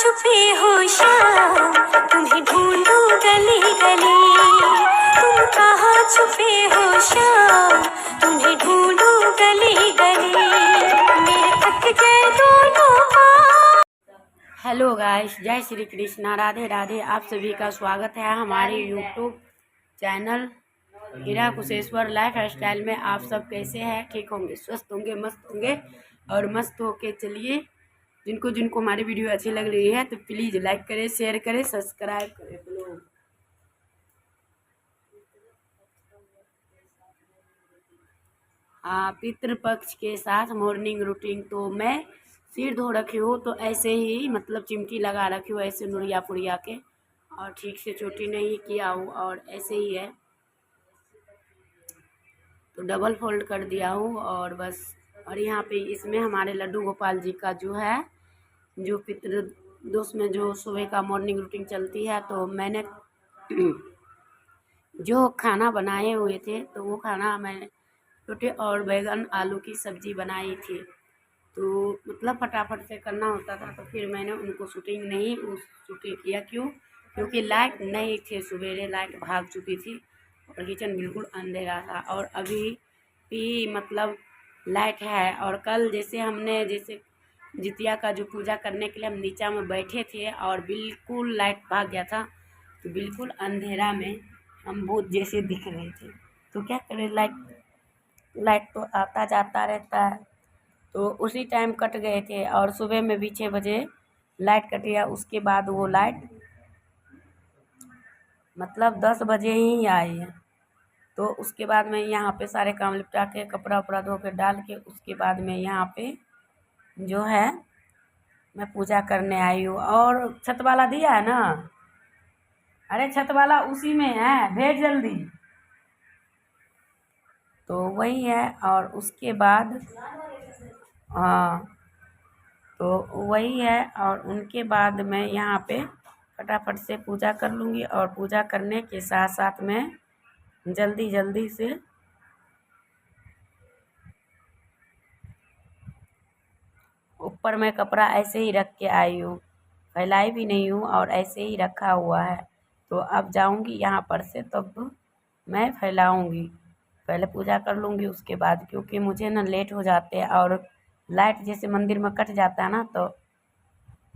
छुपे हो श्याम, तुम्हें ढूंढूं गली गली। तुम कहाँ छुपे हो श्याम, तुम्हें ढूंढूं गली गली। मेरे थक गए दोनों पाँव। हेलो गाइस, जय श्री कृष्णा, राधे राधे। आप सभी का स्वागत है हमारे यूट्यूब चैनल हीरा कुशेश्वर लाइफ स्टाइल में। आप सब कैसे हैं? ठीक होंगे, स्वस्थ होंगे, मस्त होंगे और मस्त होके चलिए। जिनको जिनको हमारी वीडियो अच्छी लग रही है तो प्लीज़ लाइक करें, शेयर करें, सब्सक्राइब करें। पितृपक्ष के साथ मॉर्निंग रूटीन। तो मैं सिर धो रखी हूँ, तो ऐसे ही मतलब चिमटी लगा रखी हूँ, ऐसे नुरिया पुड़िया के, और ठीक से चोटी नहीं किया हूँ और ऐसे ही है, तो डबल फोल्ड कर दिया हूँ और बस। और यहाँ पे इसमें हमारे लड्डू गोपाल जी का जो है, जो पितृ दोष में जो सुबह का मॉर्निंग रूटीन चलती है, तो मैंने जो खाना बनाए हुए थे तो वो खाना मैं रोटी और बैगन आलू की सब्ज़ी बनाई थी। तो मतलब फटाफट से करना होता था, तो फिर मैंने उनको शूटिंग किया। क्योंकि लाइट नहीं थी, सवेरे लाइट भाग चुकी थी और किचन बिल्कुल अंधेरा था। और अभी भी मतलब लाइट है। और कल जैसे जितिया का जो पूजा करने के लिए हम नीचा में बैठे थे और बिल्कुल लाइट भाग गया था, तो बिल्कुल अंधेरा में हम भूत जैसे दिख रहे थे। तो क्या करें, लाइट तो आता जाता रहता है। तो उसी टाइम कट गए थे और सुबह में भी 6 बजे लाइट कट गया। उसके बाद वो लाइट मतलब 10 बजे ही आई है। तो उसके बाद मैं यहाँ पे सारे काम निपटा के कपड़ा उपड़ा धो के डाल के, उसके बाद में यहाँ पे जो है मैं पूजा करने आई हूँ। और छत वाला दिया है ना, अरे छत वाला उसी में है, भेज जल्दी। तो वही है। और उसके बाद हाँ, तो वही है। और उनके बाद मैं यहाँ पे फटाफट से पूजा कर लूँगी और पूजा करने के साथ साथ में जल्दी जल्दी से ऊपर में कपड़ा ऐसे ही रख के आई हूँ, फैलाई भी नहीं हूँ और ऐसे ही रखा हुआ है। तो अब जाऊँगी यहाँ पर से, तब मैं फैलाऊँगी। पहले पूजा कर लूँगी उसके बाद, क्योंकि मुझे ना लेट हो जाते हैं और लाइट जैसे मंदिर में कट जाता है ना, तो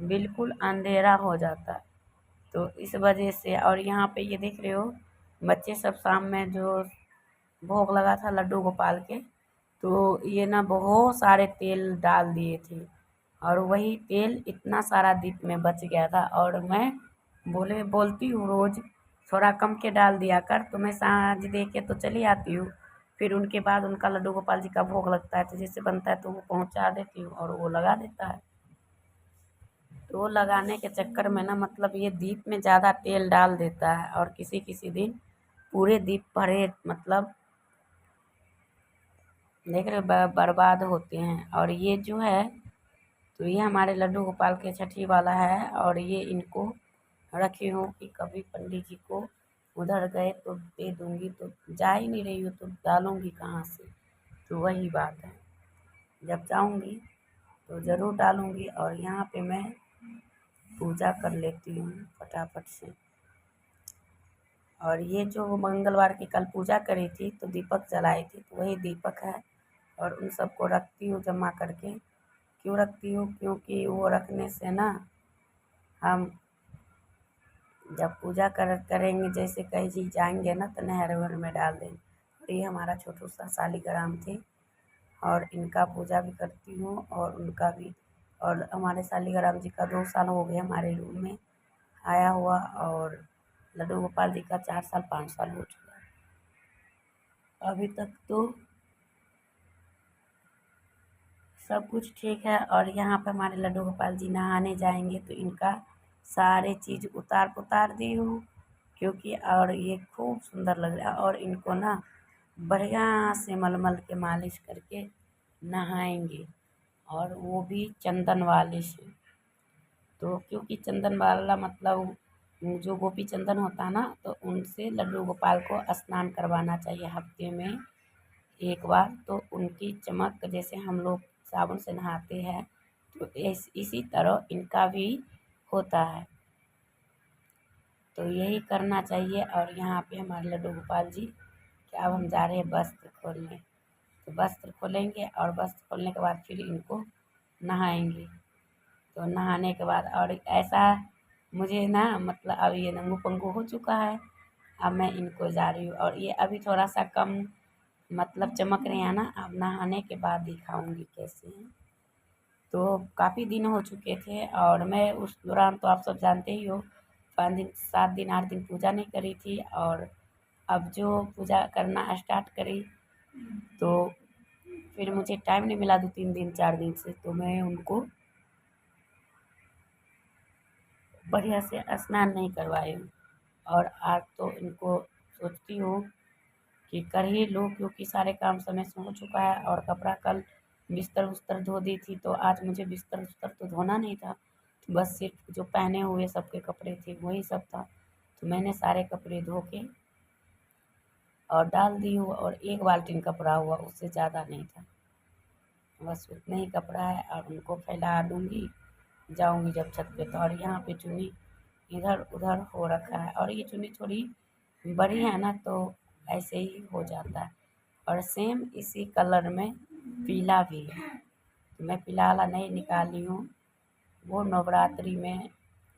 बिल्कुल अंधेरा हो जाता है। तो इस वजह से। और यहाँ पे ये देख रहे हो, बच्चे सब शाम में जो भोग लगा था लड्डू गोपाल के, तो ये ना बहुत सारे तेल डाल दिए थे और वही तेल इतना सारा दीप में बच गया था। और मैं बोलती हूँ रोज़ थोड़ा कम के डाल दिया कर, तो मैं साँझ दे के तो चली आती हूँ। फिर उनके बाद उनका लड्डू गोपाल जी का भोग लगता है, तो जैसे बनता है तो वो पहुँचा देती हूँ और वो लगा देता है। तो वो लगाने के चक्कर में ना मतलब ये दीप में ज़्यादा तेल डाल देता है और किसी किसी दिन पूरे दीप भरे मतलब देख रहे बर्बाद होते हैं। और ये जो है, तो ये हमारे लड्डू गोपाल के छठी वाला है और ये इनको रखी हूँ कि कभी पंडित जी को उधर गए तो दे दूँगी। तो जा ही नहीं रही हूँ तो डालूँगी कहाँ से? तो वही बात है, जब जाऊँगी तो ज़रूर डालूँगी। और यहाँ पे मैं पूजा कर लेती हूँ फटाफट से। और ये जो मंगलवार की कल पूजा करी थी तो दीपक जलाई थी, तो वही दीपक है और उन सबको रखती हूँ जमा करके। क्यों रखती हूँ? क्योंकि वो रखने से ना हम जब पूजा करेंगे, जैसे कहीं जी जाएंगे ना, तो नहर वहर में डाल देंगे। और ये हमारा छोटू सा शालिग्राम थे और इनका पूजा भी करती हूँ और उनका भी। और हमारे शालिग्राम जी का 2 साल हो गए हमारे रूम में आया हुआ, और लड्डू गोपाल जी का 4 साल 5 साल हो चुका है। अभी तक तो सब कुछ ठीक है। और यहाँ पे हमारे लड्डू गोपाल जी नहाने जाएंगे, तो इनका सारे चीज़ उतार पुतार दी हूँ, क्योंकि और ये खूब सुंदर लग रहा है। और इनको ना बढ़िया से मलमल के मालिश करके नहाएंगे, और वो भी चंदन वाले से। तो क्योंकि चंदन वाला मतलब जो गोपी चंदन होता है ना, तो उनसे लड्डू गोपाल को स्नान करवाना चाहिए हफ्ते में एक बार। तो उनकी चमक, जैसे हम लोग साबुन से नहाते हैं, तो इसी तरह इनका भी होता है। तो यही करना चाहिए। और यहाँ पे हमारे लड्डू गोपाल जी कि अब हम जा रहे हैं वस्त्र खोलने। तो वस्त्र खोलेंगे और वस्त्र खोलने के बाद फिर इनको नहाएंगे। तो नहाने के बाद और ऐसा मुझे ना मतलब अब ये नंगू पंगू हो चुका है। अब मैं इनको जा रही हूँ और ये अभी थोड़ा सा कम मतलब चमक रहे हैं ना। अब नहाने के बाद दिखाऊंगी कैसे हैं। तो काफ़ी दिन हो चुके थे और मैं उस दौरान तो आप सब जानते ही हो 5 दिन 7 दिन 8 दिन पूजा नहीं करी थी। और अब जो पूजा करना स्टार्ट करी तो फिर मुझे टाइम नहीं मिला 2 3 दिन 4 दिन से। तो मैं उनको बढ़िया से स्नान नहीं करवाई हूँ। और आज तो इनको सोचती हूँ कि कर ही लूँ क्योंकि सारे काम समय से हो चुका है। और कपड़ा कल बिस्तर उस्तर धो दी थी तो आज मुझे बिस्तर उस्तर तो धोना नहीं था। तो बस सिर्फ जो पहने हुए सबके कपड़े थे वही सब था। तो मैंने सारे कपड़े धो के और डाल दी हूँ और 1 बाल्टी कपड़ा हुआ, उससे ज़्यादा नहीं था। बस उतना ही कपड़ा है और उनको फैला दूँगी जाऊँगी जब छत पे। तो और यहाँ पे चुन्नी इधर उधर हो रखा है और ये चुन्नी थोड़ी बड़ी है ना तो ऐसे ही हो जाता है। और सेम इसी कलर में पीला भी है। तो मैं पीला वाला नहीं निकाली हूँ, वो नवरात्रि में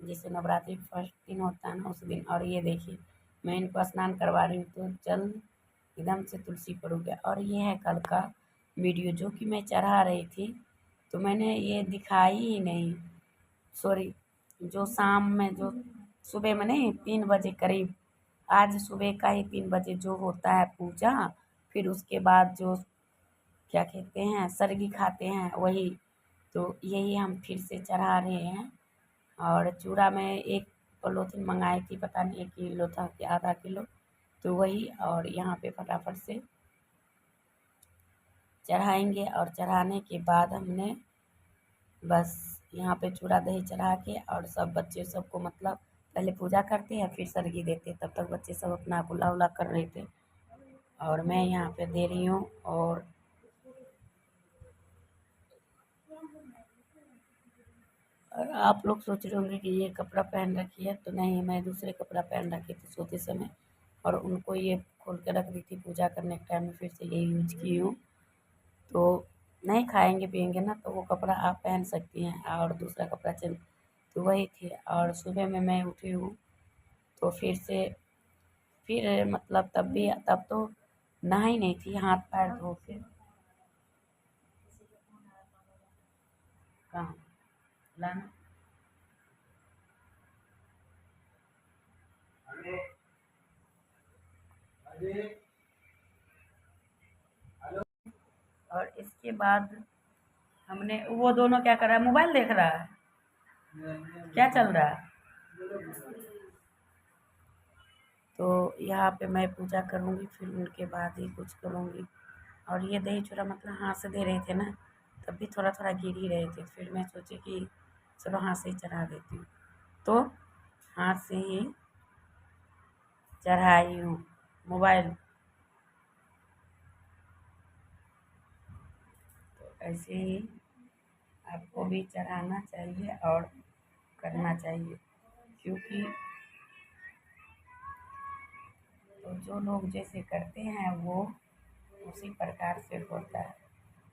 जैसे नवरात्रि फर्स्ट दिन होता है ना उस दिन। और ये देखिए मैं इनको स्नान करवा रही हूँ तो जल एकदम से तुलसी पर उग गया। और ये है कल का वीडियो जो कि मैं चढ़ा रही थी तो मैंने ये दिखाई ही नहीं। सॉरी, जो शाम में जो सुबह में नहीं 3 बजे करीब, आज सुबह का ही 3 बजे जो होता है पूजा। फिर उसके बाद जो क्या कहते हैं सरगी खाते हैं वही। तो यही हम फिर से चढ़ा रहे हैं। और चूड़ा में 1 पॉलीथिन मंगाई थी, पता नहीं 1 किलो था कि आधा किलो। तो वही और यहाँ पे फटाफट से चढ़ाएंगे। और चढ़ाने के बाद हमने बस यहाँ पे चूड़ा दही चढ़ा के और सब बच्चे सबको मतलब पहले पूजा करते हैं फिर सरगी देते हैं। तब तक बच्चे सब अपना कुल्ला उल्ला कर रहे थे और मैं यहाँ पे दे रही हूँ। और आप लोग सोच रहे होंगे कि ये कपड़ा पहन रखी है, तो नहीं, मैं दूसरे कपड़ा पहन रखी थी सोते समय और उनको ये खोल के रख दी थी पूजा करने के टाइम में फिर से यही यूज की हूँ। तो नहीं खाएंगे पिएंगे ना तो वो कपड़ा आप पहन सकती हैं और दूसरा कपड़ा चेंज। तो वही थी। और सुबह में मैं उठी हूँ तो फिर मतलब तब तो नहाई नहीं थी, हाथ पैर धो के कहाँ लाना। और इसके बाद हमने वो दोनों क्या कर रहा है, मोबाइल देख रहा है, क्या चल रहा है। तो यहाँ पे मैं पूजा करूँगी फिर उनके बाद ही कुछ करूँगी। और ये दही चूड़ा मतलब हाथ से दे रहे थे ना तब भी थोड़ा थोड़ा गिर ही रहे थे। फिर मैं सोची कि चलो हाथ से ही चढ़ा देती हूँ। तो हाथ से ही चढ़ाई हूँ मोबाइल। तो ऐसे ही आपको भी चढ़ाना चाहिए और करना चाहिए क्योंकि तो जो लोग जैसे करते हैं वो उसी प्रकार से होता है।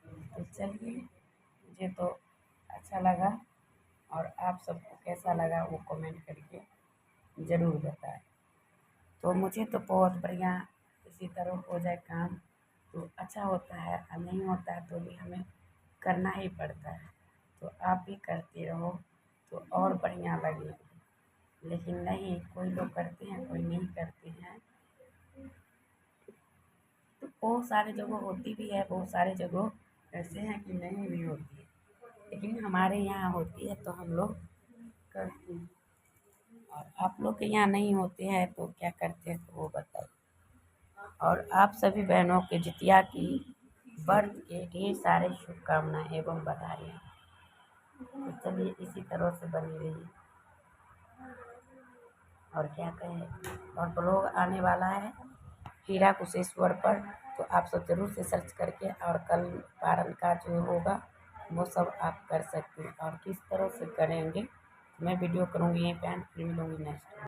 तो चलिए, मुझे तो अच्छा लगा और आप सबको कैसा लगा वो कमेंट करके ज़रूर बताएं। तो मुझे तो बहुत बढ़िया इसी तरह हो जाए काम तो अच्छा होता है और नहीं होता है तो भी हमें करना ही पड़ता है। तो आप भी करते रहो तो और बढ़िया लगेगा। लेकिन नहीं, कोई लोग करते हैं कोई नहीं करते हैं। तो बहुत सारे जगह होती भी है, बहुत सारे जगह ऐसे हैं कि नहीं भी होती है, लेकिन हमारे यहाँ होती है तो हम लोग करते हैं। और आप लोग के यहाँ नहीं होते हैं तो क्या करते हैं तो वो बताइए। और आप सभी बहनों के जितिया की व्रत के ढेर सारे शुभकामनाएं एवं बधाई। तो चलिए इसी तरह से बनी रहिए। और क्या कहें, और ब्लॉग आने वाला है हीरा कुशेश्वर पर। तो आप सब ज़रूर से सर्च करके और कल पारण का जो होगा वो सब आप कर सकते हैं। और किस तरह से करेंगे मैं वीडियो करूँगी यहीं पे एंड, फिर मिलूँगी नेक्स्ट।